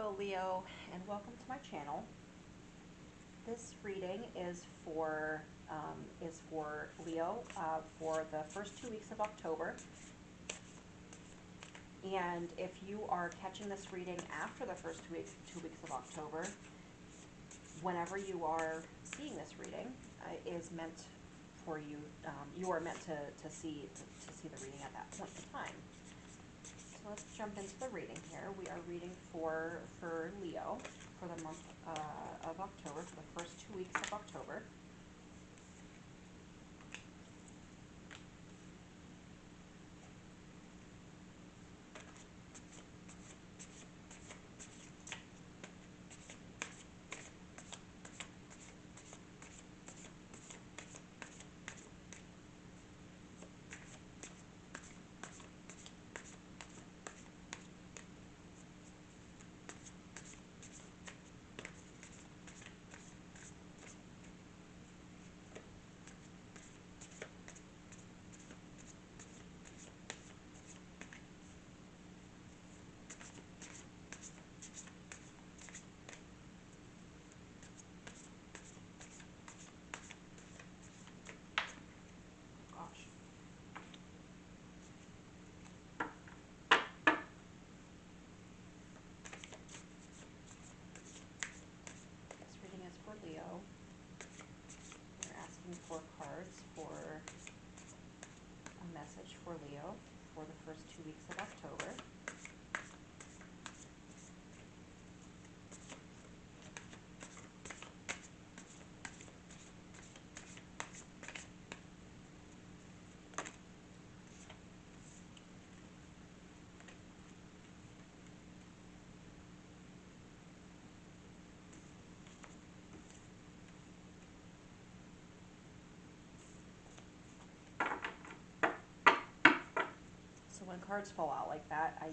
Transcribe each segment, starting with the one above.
Hello Leo, and welcome to my channel. This reading is for Leo for the first 2 weeks of October. And if you are catching this reading after the first two weeks of October, whenever you are seeing this reading, is meant for you. You are meant to see the reading at that point in time. So let's jump into the reading here. We are reading for Leo for the month of October, for the first 2 weeks of October. Gosh. This reading is for Leo. We're asking for cards for a message for Leo for the first 2 weeks of October. So when cards fall out like that, I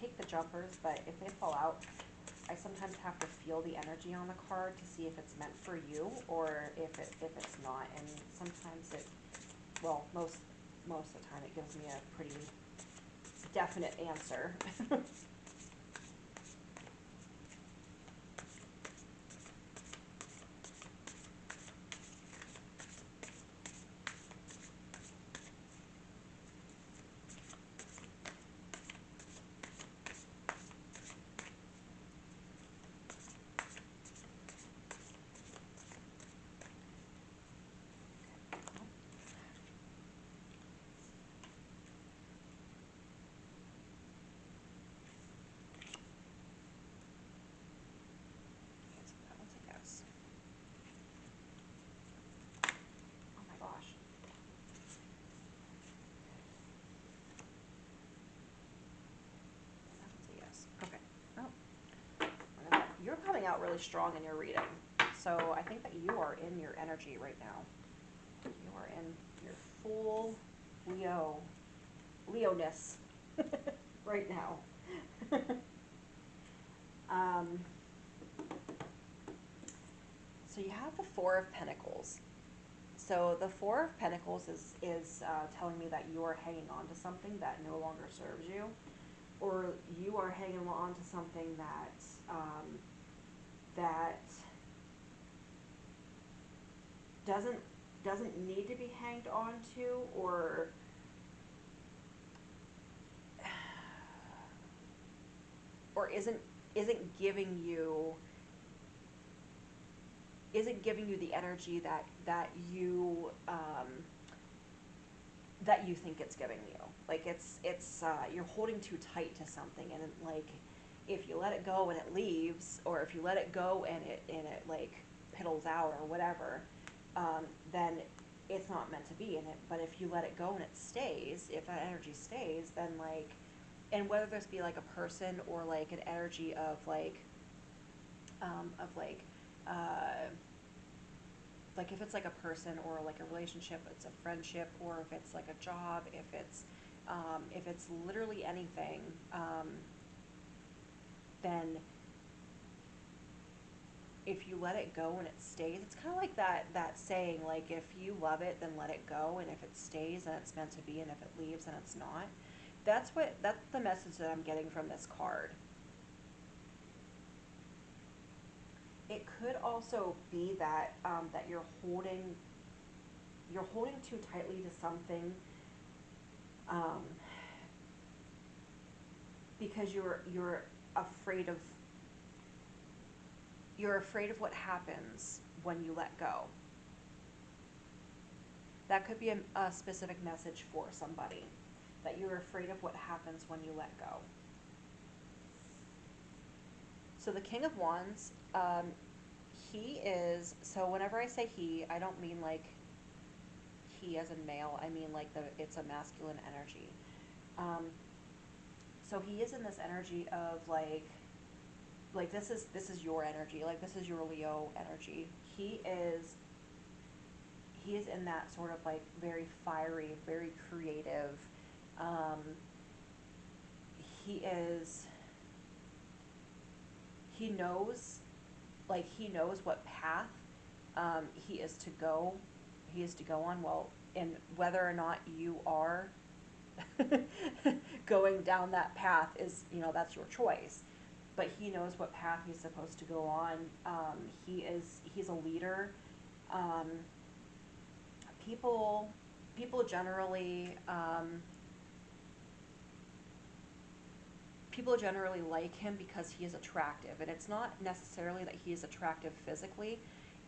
take the jumpers, but if they fall out, I sometimes have to feel the energy on the card to see if it's meant for you or if it's not. And sometimes well, most of the time it gives me a pretty definite answer. That one's a yes. Oh my gosh. That one's a yes. Okay. Oh, you're coming out really strong in your reading. So I think that you are in your energy right now. You are in your full Leo-ness right now. um, so you have the Four of Pentacles. So the Four of Pentacles is telling me that you are hanging on to something that no longer serves you, or you are hanging on to something that doesn't need to be hanged on to, or isn't giving you the energy that you think it's giving you. Like it's you're holding too tight to something, and like if you let it go and it leaves, or if you let it go and it like piddles out or whatever, then it's not meant to be in it. But if you let it go and it stays, if that energy stays, then like, and whether this be like a person or like an energy of of like if it's like a person or like a relationship, it's a friendship, or if it's like a job, if it's literally anything, then if you let it go and it stays, it's kind of like that saying, like if you love it, then let it go, and if it stays, then it's meant to be, and if it leaves, then it's not. That's the message that I'm getting from this card. It could also be that that you're holding too tightly to something, um, because afraid of you're afraid of what happens when you let go. That could be a specific message for somebody, that you're afraid of what happens when you let go. So the King of Wands, he is, so whenever I say he, I don't mean like he as in male, I mean like it's a masculine energy. Um, so he is in this energy of like this is your energy, like this is your Leo energy. He is in that sort of like very fiery, very creative. Um, he is he knows he knows what path he is to go on. Well, and whether or not you are going down that path is, that's your choice, but he knows what path he's supposed to go on. He's a leader. um, people people generally people generally like him because he is attractive, and it's not necessarily that he is attractive physically.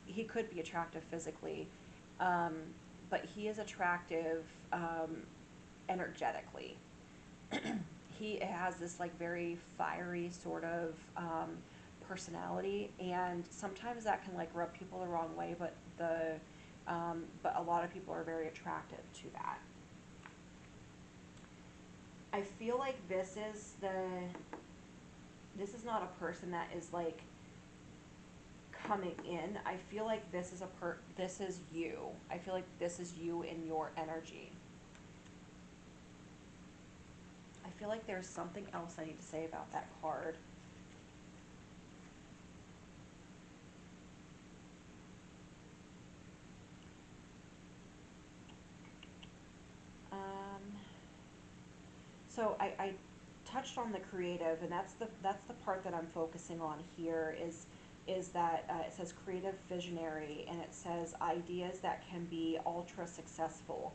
He could be attractive physically, um, but he is attractive energetically. He has this like very fiery sort of personality, and sometimes that can like rub people the wrong way, but a lot of people are very attracted to that. I feel like this is not a person that is like coming in. I feel like this is you. I feel like this is you in your energy. I feel like there's something else I need to say about that card. Um, so I touched on the creative, and that's the part that I'm focusing on here is that it says creative visionary, and it says ideas that can be ultra successful.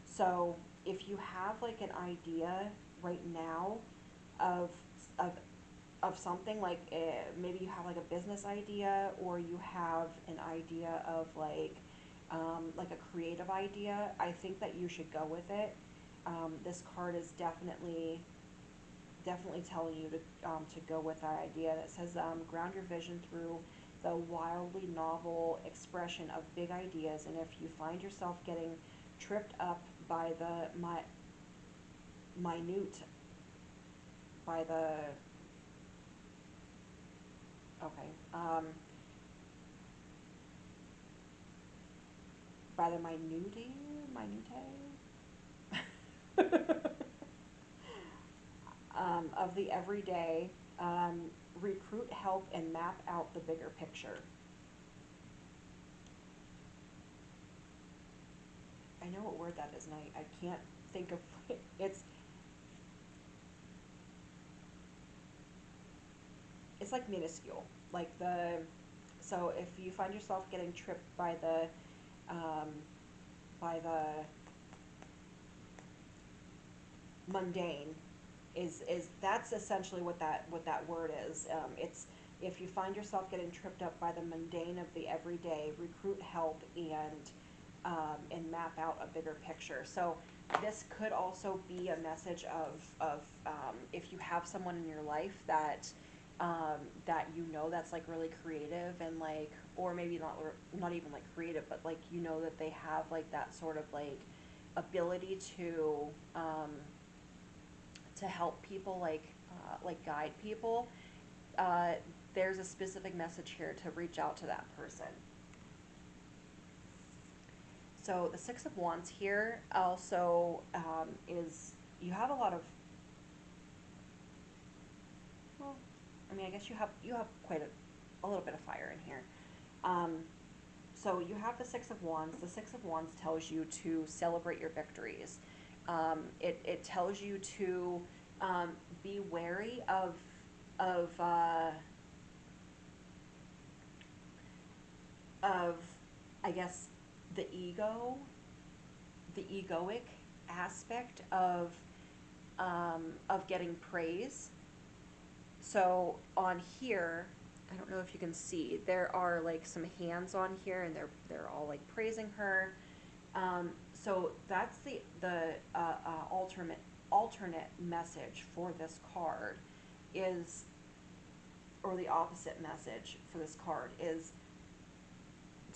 So if you have like an idea right now of of of something like maybe you have like a business idea, or you have an idea of like a creative idea, I think that you should go with it. This card is definitely telling you to go with that idea. That says ground your vision through the wildly novel expression of big ideas, and if you find yourself getting tripped up by the minute by the okay by the minute of the everyday, recruit help and map out the bigger picture. I know what word that is, and I can't think of it's it's like minuscule. Like the so if you find yourself getting tripped um, by the mundane, is that's essentially what that word is. It's if you find yourself getting tripped up by the mundane of the everyday, recruit help and map out a bigger picture. So this could also be a message of if you have someone in your life that that's like really creative and like, or maybe not even like creative, but like that they have like that sort of like ability to help people, like guide people. uh, there's a specific message here to reach out to that person. So the Six of Wands here also is you have a lot of, well, I mean, I guess you have quite a little bit of fire in here. Um, so you have the Six of Wands. The Six of Wands tells you to celebrate your victories. It tells you to be wary of of, I guess, the ego, the egoic aspect of getting praise. So on here, I don't know if you can see, there are like some hands on here, and they're all like praising her. So that's the alternate message for this card is, or the opposite message for this card is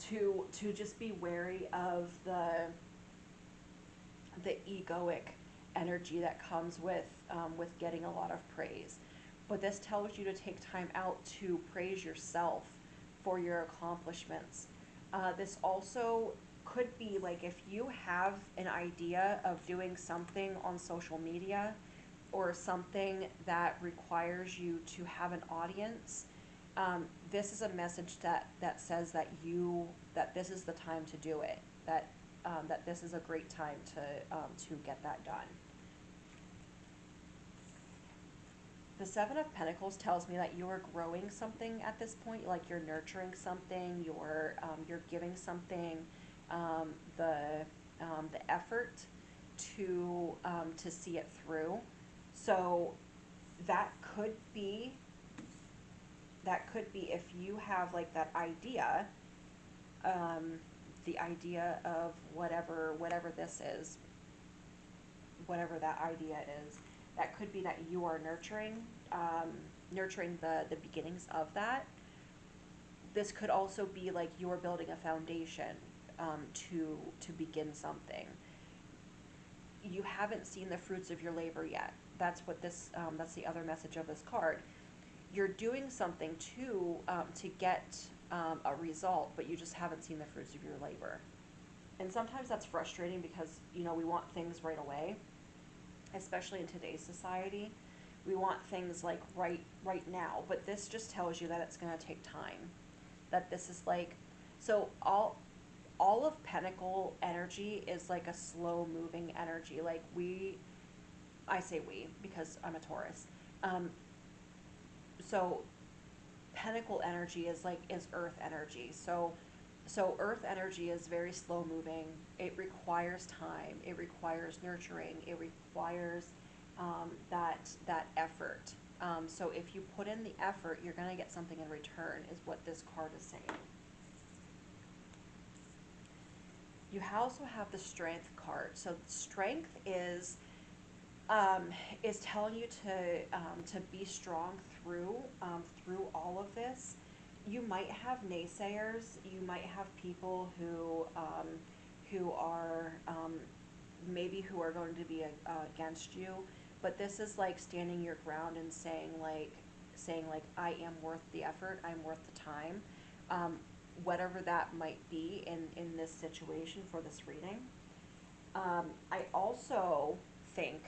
to just be wary of the egoic energy that comes with getting a lot of praise. But this tells you to take time out to praise yourself for your accomplishments. This also could be like if you have an idea of doing something on social media or something that requires you to have an audience. This is a message that says that this is the time to do it. That this is a great time to get that done. The Seven of Pentacles tells me that you are growing something at this point, like you're nurturing something, you're giving something the effort to see it through. So that could be if you have like that idea, the idea of whatever this is, whatever that idea is, that could be that you are nurturing the beginnings of that. This could also be like you're building a foundation to begin something. You haven't seen the fruits of your labor yet. That's what this. That's the other message of this card. You're doing something to get a result, but you just haven't seen the fruits of your labor. And sometimes that's frustrating because we want things right away, especially in today's society. We want things like right now, but this just tells you that it's going to take time. That this is like, so all of Pentacle energy is like a slow moving energy. Like I say we because I'm a Taurus. So Pentacle energy is Earth energy. So Earth energy is very slow moving. It requires time. It requires nurturing. It requires that effort. So if you put in the effort, you're going to get something in return, is what this card is saying. You also have the Strength card. So Strength is telling you to be strong through all of this. You might have naysayers. You might have people who are who are going to be against you. But this is like standing your ground and saying I am worth the effort. I'm worth the time. Whatever that might be in this situation for this reading. I also think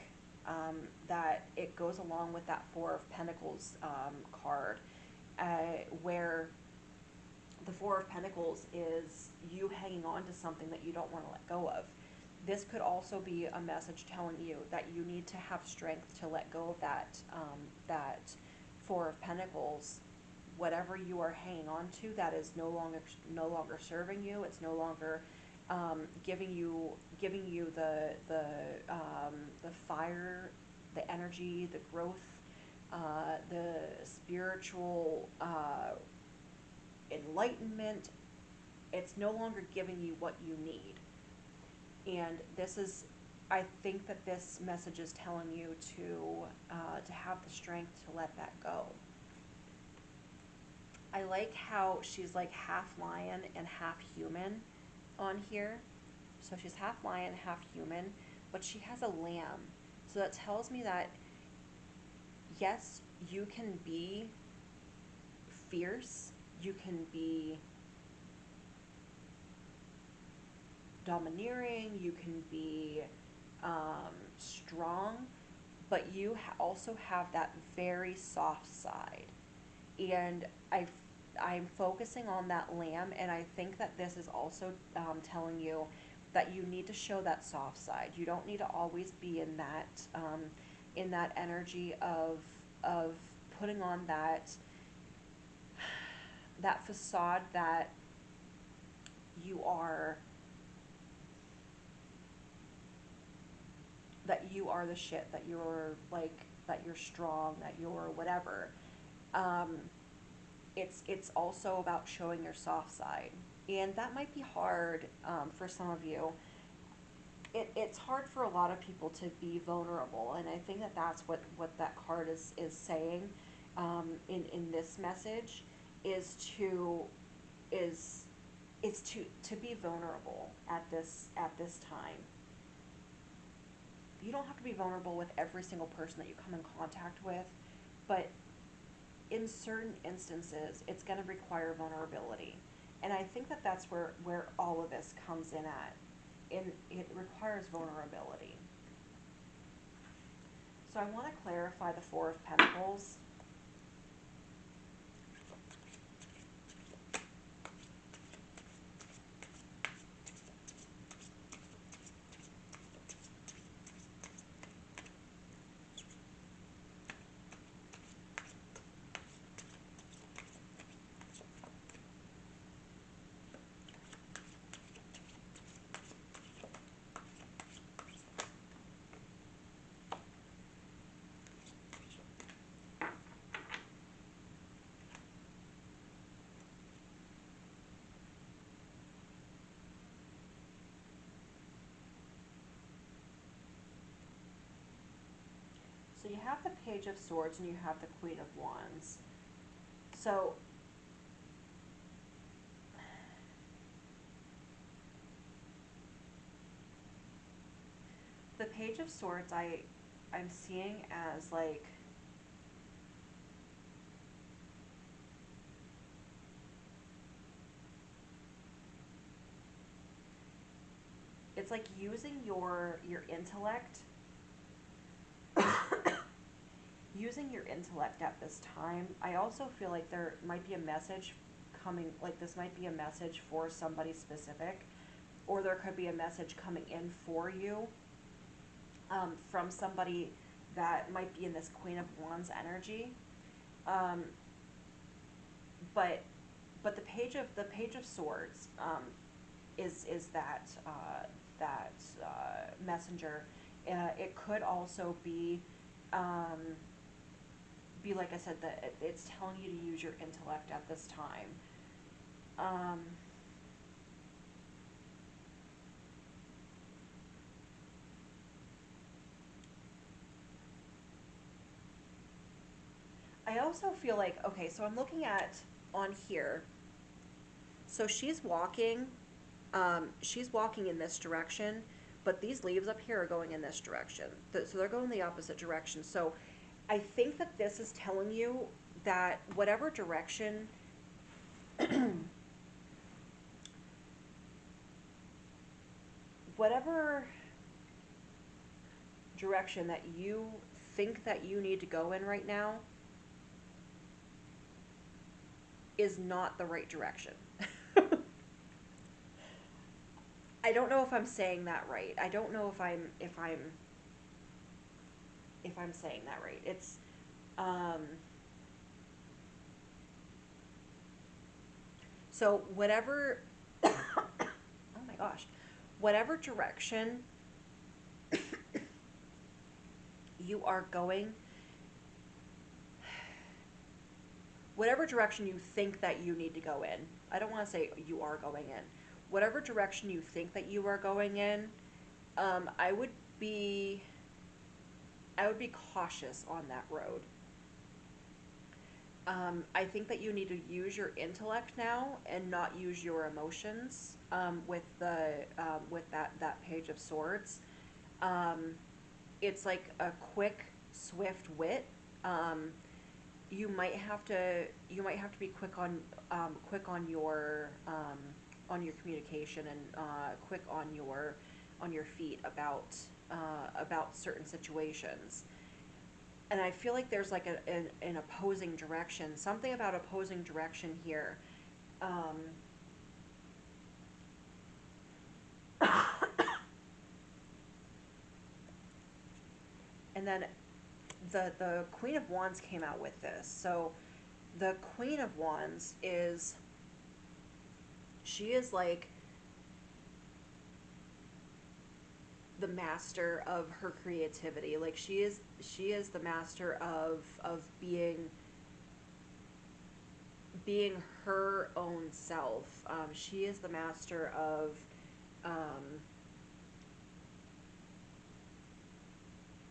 that it goes along with that Four of Pentacles card, where the Four of Pentacles is you hanging on to something that you don't want to let go of. This could also be a message telling you that you need to have strength to let go of that Four of Pentacles. Whatever you are hanging on to that is no longer serving you. It's no longer giving you the fire, the energy, the growth, the spiritual enlightenment. It's no longer giving you what you need. And I think that this message is telling you to have the strength to let that go. I like how she's like half lion and half human on here. So she's half lion, half human, but she has a lamb. So that tells me that yes, you can be fierce, you can be domineering, you can be strong, but you also have that very soft side. And I'm focusing on that lamb, and I think that this is also telling you that you need to show that soft side. You don't need to always be in that energy of putting on that facade you are the shit, that you're like, that you're strong, that you're whatever. Um, it's also about showing your soft side, and that might be hard for some of you. It's hard for a lot of people to be vulnerable, and I think that that's what that card is saying in this message is to is to be vulnerable at this time. You don't have to be vulnerable with every single person that you come in contact with, but in certain instances, it's going to require vulnerability. And I think that that's where all of this comes in at. And it requires vulnerability. So I want to clarify the Four of Pentacles. So you have the Page of Swords and you have the Queen of Wands. So the Page of Swords I'm seeing as like it's like using your intellect using your intellect at this time. I also feel like there might be a message coming, like this might be a message for somebody specific, or there could be a message coming in for you from somebody that might be in this Queen of Wands energy. Um, but the Page of Swords is that messenger. It could also be like I said, that it's telling you to use your intellect at this time. Um, I also feel like, okay, so I'm looking at on here. So she's walking in this direction, but these leaves up here are going in this direction. So they're going the opposite direction. So I think that this is telling you that whatever direction that you think that you need to go in right now is not the right direction. I don't know if I'm saying that right. I don't know if I'm saying that right. It's um so whatever oh my gosh. Whatever direction you are going, whatever direction you think that you need to go in. I don't want to say you are going in. Whatever direction you think that you are going in, um, I would be I would be cautious on that road. I think that you need to use your intellect now and not use your emotions with that Page of Swords. Um, it's like a quick, swift wit. Um, you might have to be quick on your communication and quick on your feet about certain situations. And I feel like there's like an opposing direction, something about opposing direction here. Um, and then the Queen of Wands came out with this. So the Queen of Wands is she is like the master of her creativity. Like she is the master of being her own self. She is the master um,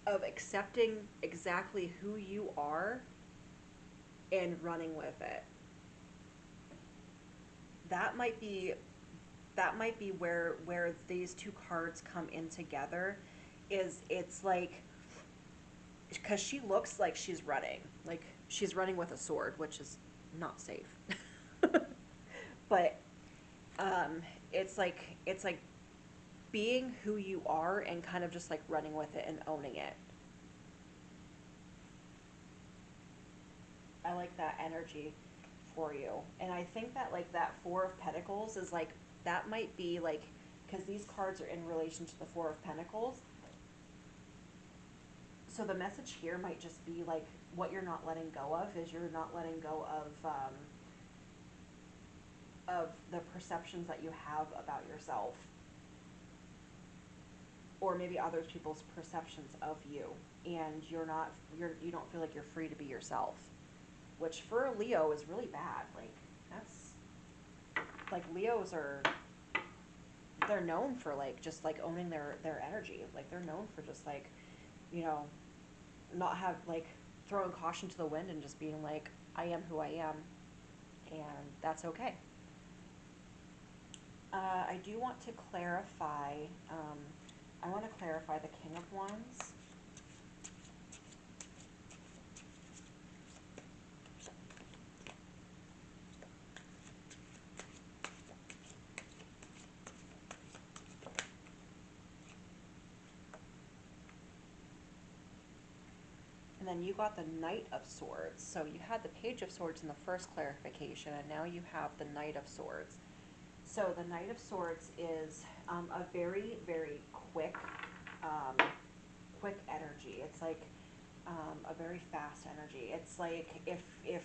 of accepting exactly who you are and running with it. That might be where these two cards come in together. Is it's like, because she looks like she's running, like she's running with a sword, which is not safe. But it's like being who you are and kind of just like running with it and owning it. I like that energy for you. And I think that like that Four of Pentacles is like, that might be like, because these cards are in relation to the Four of Pentacles. So the message here might just be like, what you're not letting go of is you're not letting go of the perceptions that you have about yourself, or maybe other people's perceptions of you, and you don't feel like you're free to be yourself, which for a Leo is really bad. Like, that's like, Leos are, they're known for like just like owning their energy. Like they're known for just like, you know, not have like throwing caution to the wind and just being like, I am who I am, and that's okay. I do want to clarify. I want to clarify the King of Wands. And then you got the Knight of Swords. So you had the Page of Swords in the first clarification, and now you have the Knight of Swords. So the Knight of Swords is a very, very quick energy. It's like a very fast energy. It's like if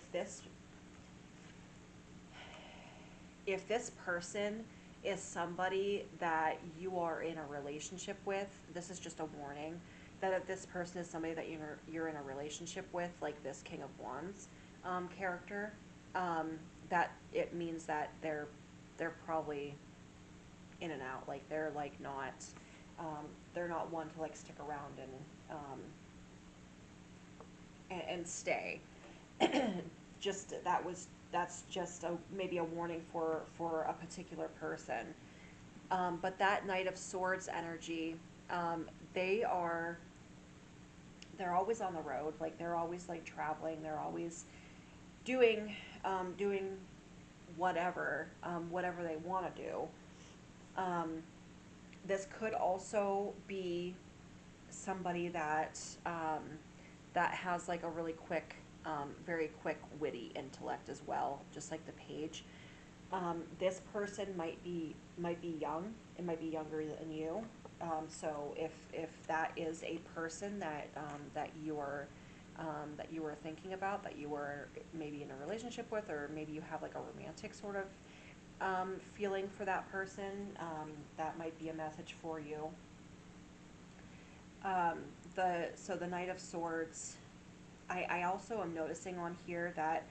this person is somebody that you are in a relationship with, this is just a warning that if this person is somebody that you're in a relationship with, like this King of Wands character, that it means that they're probably in and out. Like they're not one to like stick around and stay. Just that's just maybe a warning for a particular person. But that Knight of Swords energy, um, they are they're always on the road. Like they're always like traveling. They're always doing whatever they want to do. Um, this could also be somebody that has like a really quick, very quick, witty intellect as well, just like the Page. This person might be young. It might be younger than you. So if that is a person that you were thinking about, that you were maybe in a relationship with, or maybe you have like a romantic sort of feeling for that person, that might be a message for you. The Knight of Swords, I also am noticing on here that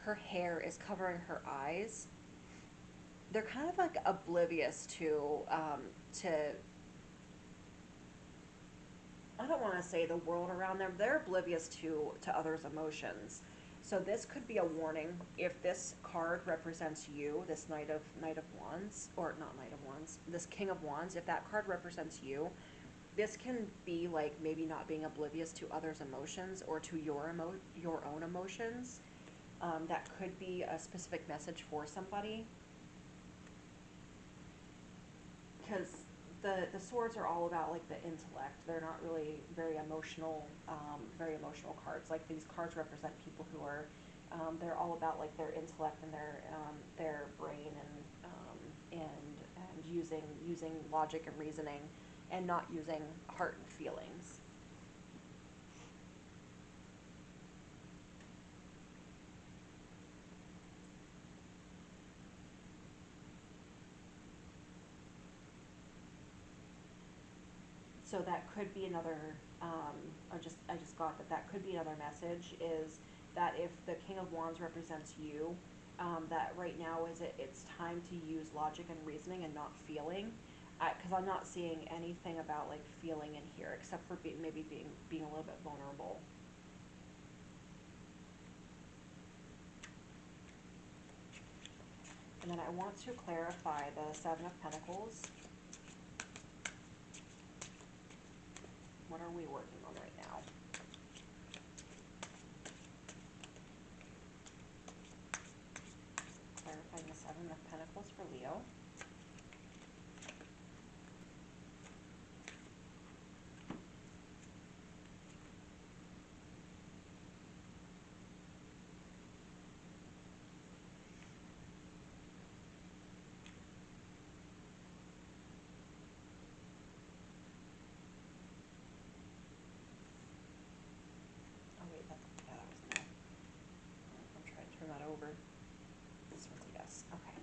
her hair is covering her eyes. They're kind of like oblivious to, I don't want to say the world around them. They're oblivious to others' emotions. So this could be a warning if this card represents you, this Knight of Wands, or not Knight of Wands, this King of Wands. If that card represents you, this can be like maybe not being oblivious to others' emotions or to your own emotions. That could be a specific message for somebody, because the swords are all about like the intellect. They're not really very emotional cards. Like these cards represent people who are, they're all about like their intellect and their brain and using logic and reasoning, and not using heart and feelings. So that could be another, I just got that that could be another message, is that if the King of Wands represents you, that right now it's time to use logic and reasoning and not feeling, because I'm not seeing anything about like feeling in here except for maybe being a little bit vulnerable. And then I want to clarify the Seven of Pentacles. What are we working on right now? Clarifying the Seven of Pentacles for Leo. Oh wait, that was no. I'm trying to turn that over. This one's a yes. Okay.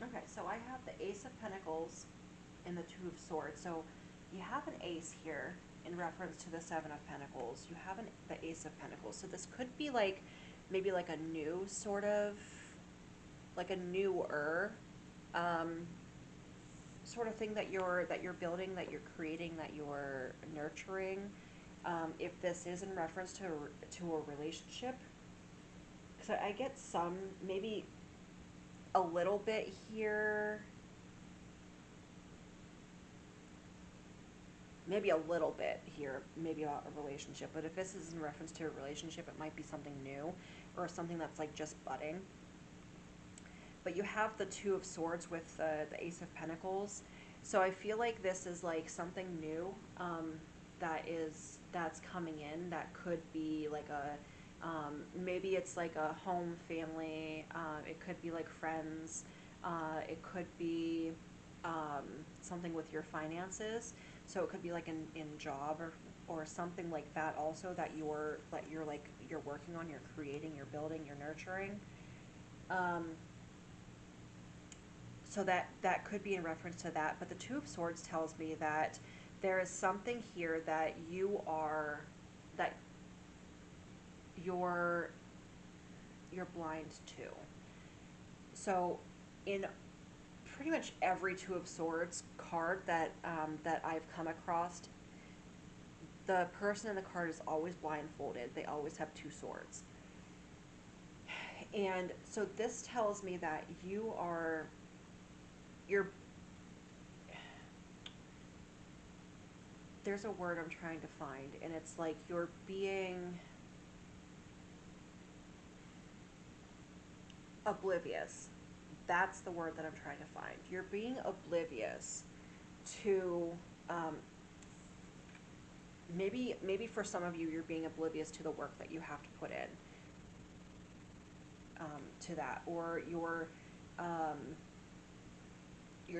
Okay, so I have the Ace of Pentacles and the Two of Swords. So you have an ace here in reference to the Seven of Pentacles. You have the Ace of Pentacles. So this could be like maybe like a new sort of, like a newer sort of thing that you're building, that you're creating, that you're nurturing. If this is in reference to a relationship, because I get some, maybe a little bit here, maybe a little bit here, maybe about a relationship. But if this is in reference to a relationship, it might be something new or something that's like just budding. But you have the Two of Swords with the Ace of Pentacles. So I feel like this is like something new that's coming in. That could be like a, maybe it's like a home, family. It could be like friends. It could be something with your finances. So it could be like in job or something like that also, that you're working on, you're creating, you're building, you're nurturing. So that could be in reference to that. But the Two of Swords tells me that there is something here that you're blind to. So in pretty much every Two of Swords card that I've come across, the person in the card is always blindfolded. They always have two swords. And so this tells me that you're there's a word I'm trying to find, and it's like you're being oblivious. That's the word that I'm trying to find. You're being oblivious to, maybe for some of you, you're being oblivious to the work that you have to put in to that, or you're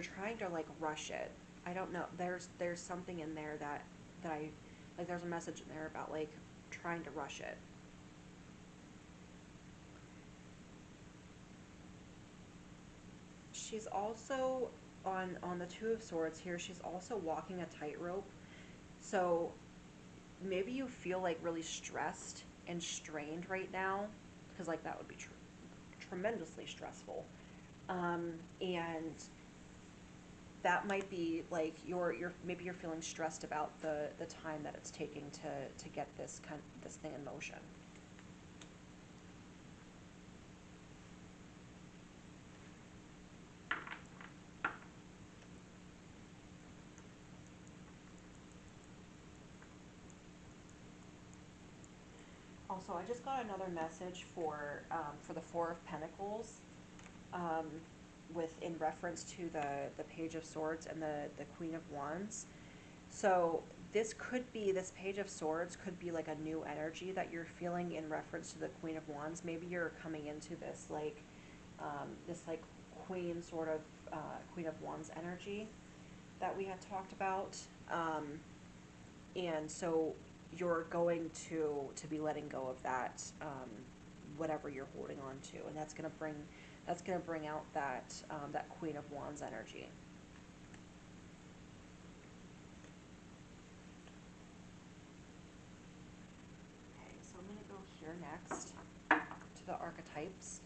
trying to like rush it. I don't know. There's something in there that I like. There's a message in there about like trying to rush it. She's also on the Two of Swords here. She's also walking a tightrope. So maybe you feel like really stressed and strained right now, because like that would be tremendously stressful. And that might be like maybe you're feeling stressed about the time that it's taking to get this thing in motion. Also, I just got another message for the Four of Pentacles, um, in reference to the Page of Swords and the Queen of Wands. So this Page of Swords could be like a new energy that you're feeling in reference to the Queen of Wands. Maybe you're coming into this like Queen sort of Queen of Wands energy that we had talked about, and so you're going to be letting go of that, whatever you're holding on to, and that's gonna bring out that that Queen of Wands energy. Okay, so I'm gonna go here next to the archetypes.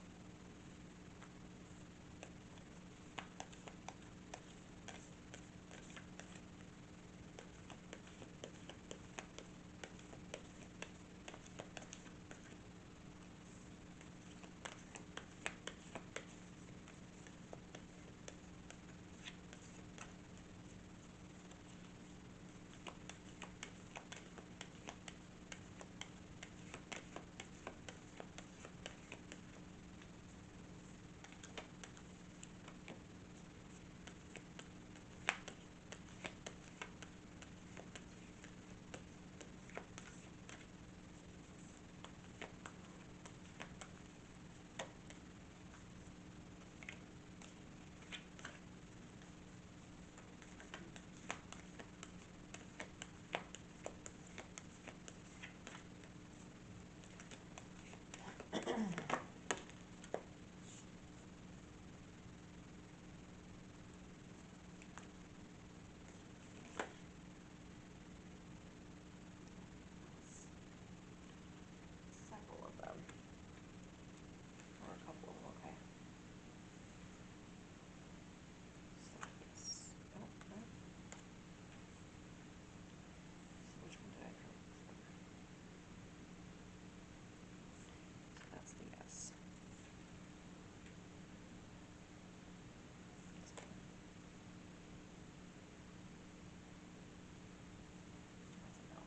Several of them. Or a couple of them, okay. So, yes. Oh, no. So which one did I go for? So that's the yes. This one. That's a no.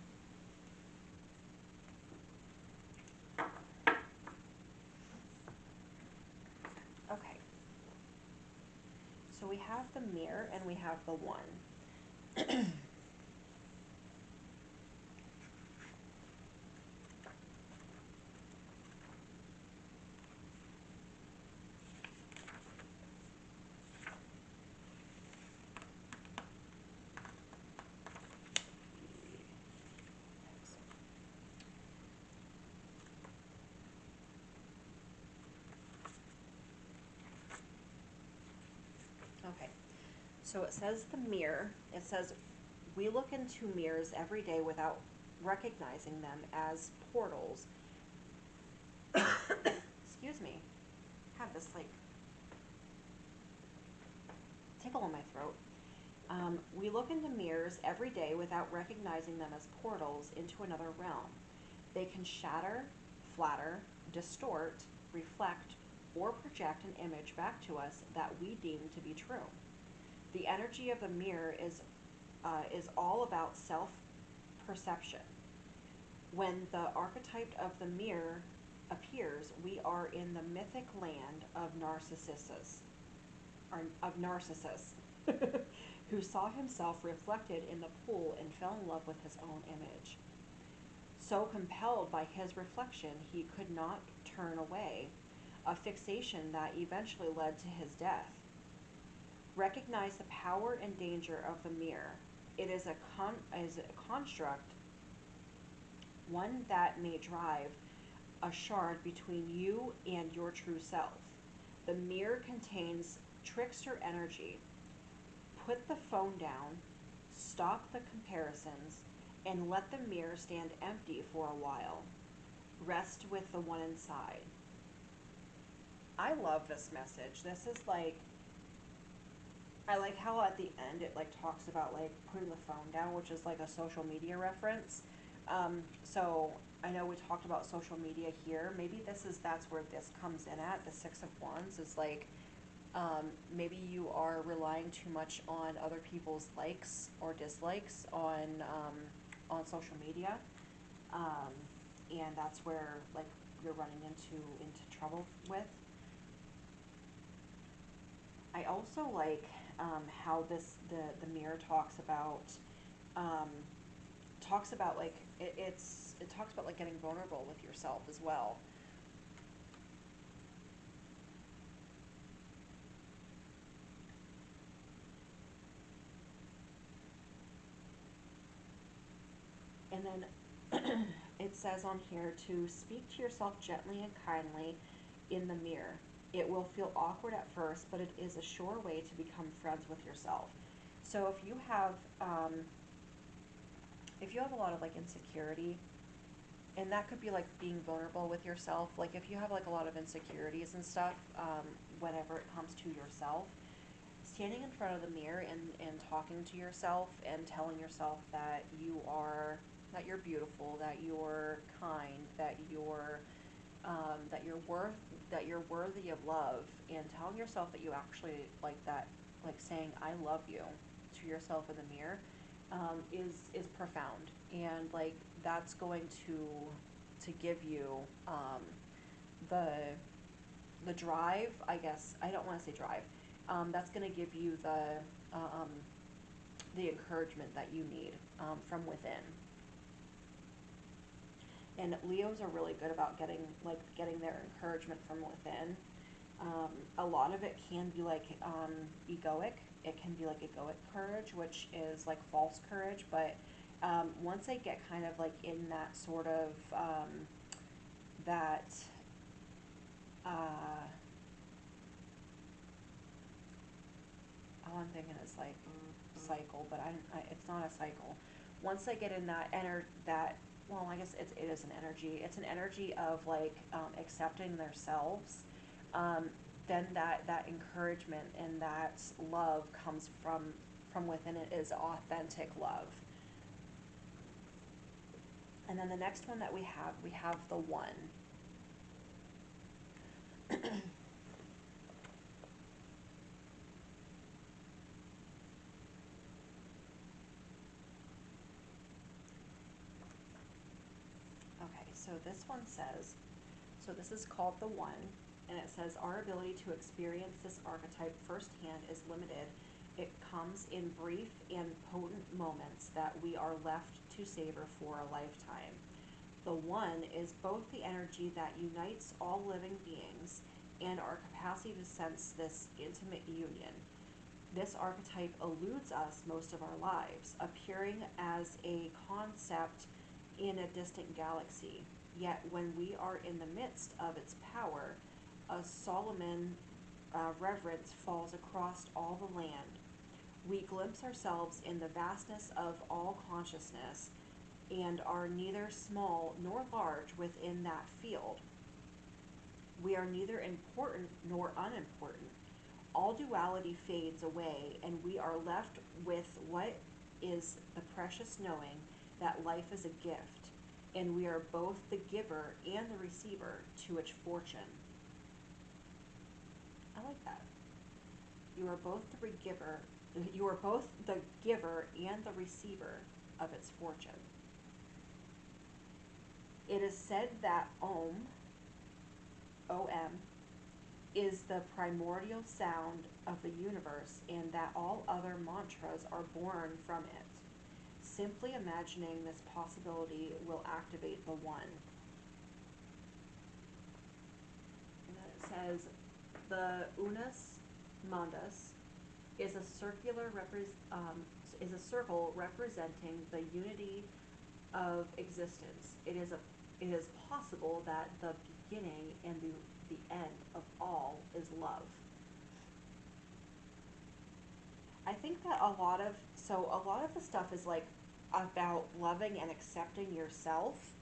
Okay. So we have the mirror and we have the one. Okay. So it says the mirror. It says we look into mirrors every day without recognizing them as portals. Excuse me. I have this like tickle in my throat. We look into mirrors every day without recognizing them as portals into another realm. They can shatter, flatter, distort, reflect, or project an image back to us that we deem to be true. The energy of the mirror is all about self-perception. When the archetype of the mirror appears, we are in the mythic land of Narcissus, who saw himself reflected in the pool and fell in love with his own image. So compelled by his reflection, he could not turn away, a fixation that eventually led to his death. Recognize the power and danger of the mirror. It is a construct, one that may drive a shard between you and your true self. The mirror contains trickster energy. Put the phone down, stop the comparisons, and let the mirror stand empty for a while. Rest with the one inside. I love this message. This is like, I like how at the end it like talks about like putting the phone down, which is like a social media reference. So I know we talked about social media here. Maybe that's where this comes in at. The Six of Wands is like, maybe you are relying too much on other people's likes or dislikes on social media, and that's where like you're running into trouble with. I also like how the mirror um, talks about like it talks about like getting vulnerable with yourself as well. And then It says on here to speak to yourself gently and kindly in the mirror. It will feel awkward at first, but it is a sure way to become friends with yourself. So if you have a lot of like insecurity, and that could be like being vulnerable with yourself, like if you have like a lot of insecurities and stuff, whenever it comes to yourself, standing in front of the mirror and talking to yourself and telling yourself that you're beautiful, that you're kind, that you're that you're worthy of love, and telling yourself that you actually like that, like saying I love you to yourself in the mirror, is profound, and like that's going to give you the the drive, I guess. I don't want to say drive. That's going to give you the encouragement that you need from within. And Leos are really good about getting their encouragement from within. A lot of it can be like egoic. It can be like egoic courage, which is like false courage. But once they get kind of like in that sort of that all I'm thinking is like cycle, but it's not a cycle. Once they get in that, well, I guess it is an energy. It's an energy of like accepting themselves. Um, then that encouragement and that love comes from within. It is authentic love. And then the next one that we have the one. Okay, so this one says, so this is called the one, and it says our ability to experience this archetype firsthand is limited. It comes in brief and potent moments that we are left to savor for a lifetime. The one is both the energy that unites all living beings and our capacity to sense this intimate union. This archetype eludes us most of our lives, appearing as a concept in a distant galaxy. Yet when we are in the midst of its power, a solemn reverence falls across all the land. We glimpse ourselves in the vastness of all consciousness and are neither small nor large within that field. We are neither important nor unimportant. All duality fades away, and we are left with what is the precious knowing that life is a gift, and we are both the giver and the receiver to its fortune. I like that. You are both the giver. You are both the giver and the receiver of its fortune. It is said that Om, is the primordial sound of the universe and that all other mantras are born from it. Simply imagining this possibility will activate the one. And then it says, the Unus Mundus is a circle representing the unity of existence. It is possible that the beginning and the end of all is love. I think that a lot of the stuff is like about loving and accepting yourself.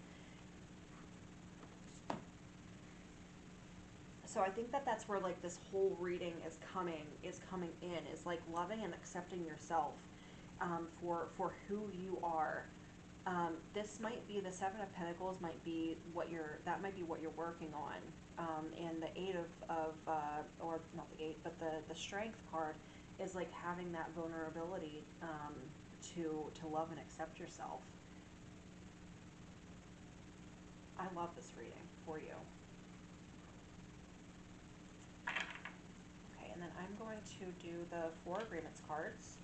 So I think that that's where like this whole reading is coming in, is like loving and accepting yourself for who you are. This might be the Seven of Pentacles, might be what you're working on, and the Eight of or not the Eight, but the Strength card is like having that vulnerability to love and accept yourself. I love this reading for you. Okay, and then I'm going to do the Four Agreements cards.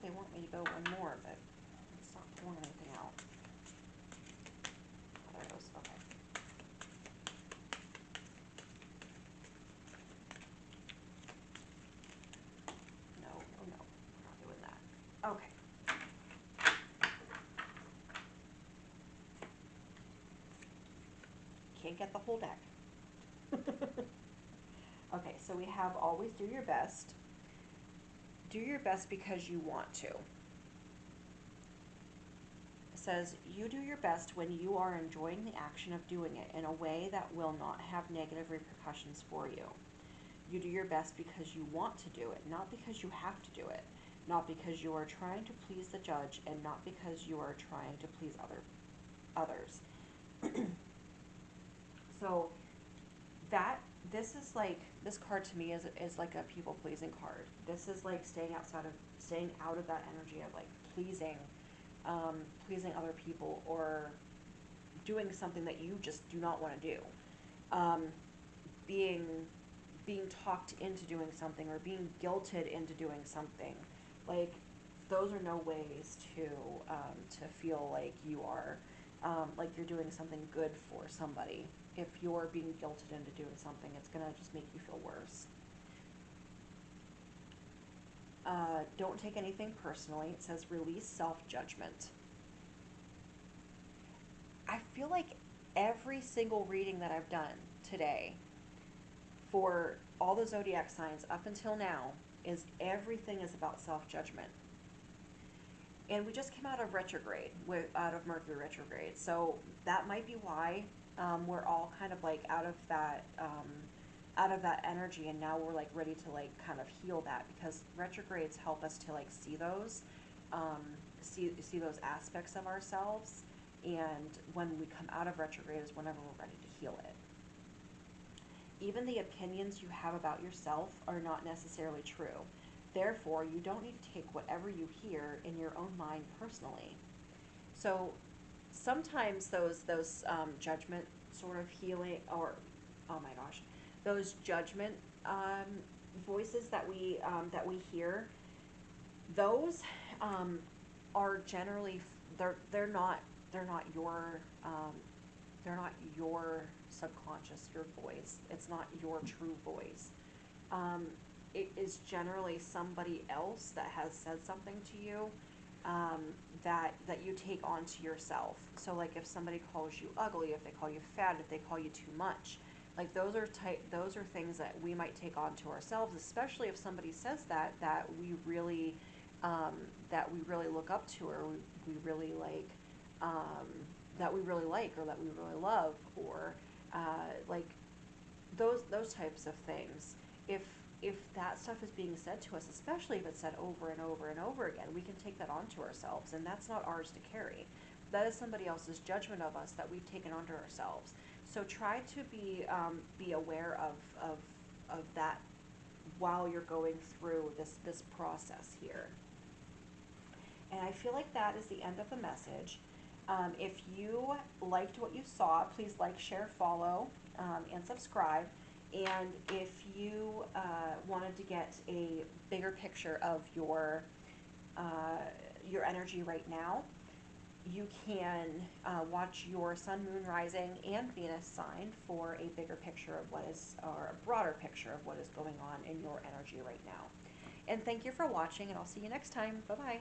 they want me to go one more, but it's not pulling anything out. Oh, there it goes. Okay. No, no, no. We're not doing that. Okay. Can't get the whole deck. Okay, so we have always do your best. Do your best because you want to. It says, you do your best when you are enjoying the action of doing it in a way that will not have negative repercussions for you. You do your best because you want to do it, not because you have to do it, not because you are trying to please the judge, and not because you are trying to please others. So that this is like, this card to me is like a people pleasing card. This is like staying out of that energy of like pleasing other people, or doing something that you just do not want to do. Um, being talked into doing something, or being guilted into doing something. Like, those are no ways to feel like you are like you're doing something good for somebody. If you're being guilted into doing something, it's gonna just make you feel worse. Don't take anything personally. It says release self-judgment. I feel like every single reading that I've done today for all the zodiac signs up until now is everything is about self-judgment. And we just came out of retrograde, out of Mercury retrograde, so that might be why we're all kind of like out of that energy, and now we're like ready to like kind of heal that, because retrogrades help us to like see those see those aspects of ourselves, and when we come out of retrograde is whenever we're ready to heal it. Even the opinions you have about yourself are not necessarily true. Therefore, you don't need to take whatever you hear in your own mind personally. So sometimes those judgment sort of healing, or oh my gosh, those judgment voices that we hear, those are generally they're not they're not your subconscious, your voice. It's not your true voice. Um, it is generally somebody else that has said something to you, that you take onto yourself. So like if somebody calls you ugly, if they call you fat, if they call you too much, like those are things that we might take onto ourselves, especially if somebody says that we really look up to, or we really like, that we really like, or that we really love, or like those types of things. If that stuff is being said to us, especially if it's said over and over and over again, we can take that onto ourselves, and that's not ours to carry. That is somebody else's judgment of us that we've taken onto ourselves. So try to be aware of that while you're going through this process here. And I feel like that is the end of the message. If you liked what you saw, please like, share, follow, and subscribe. And if you wanted to get a bigger picture of your energy right now, you can watch your sun, moon, rising, and Venus sign for a bigger picture of what is, or a broader picture of what is going on in your energy right now. And thank you for watching, and I'll see you next time. Bye-bye.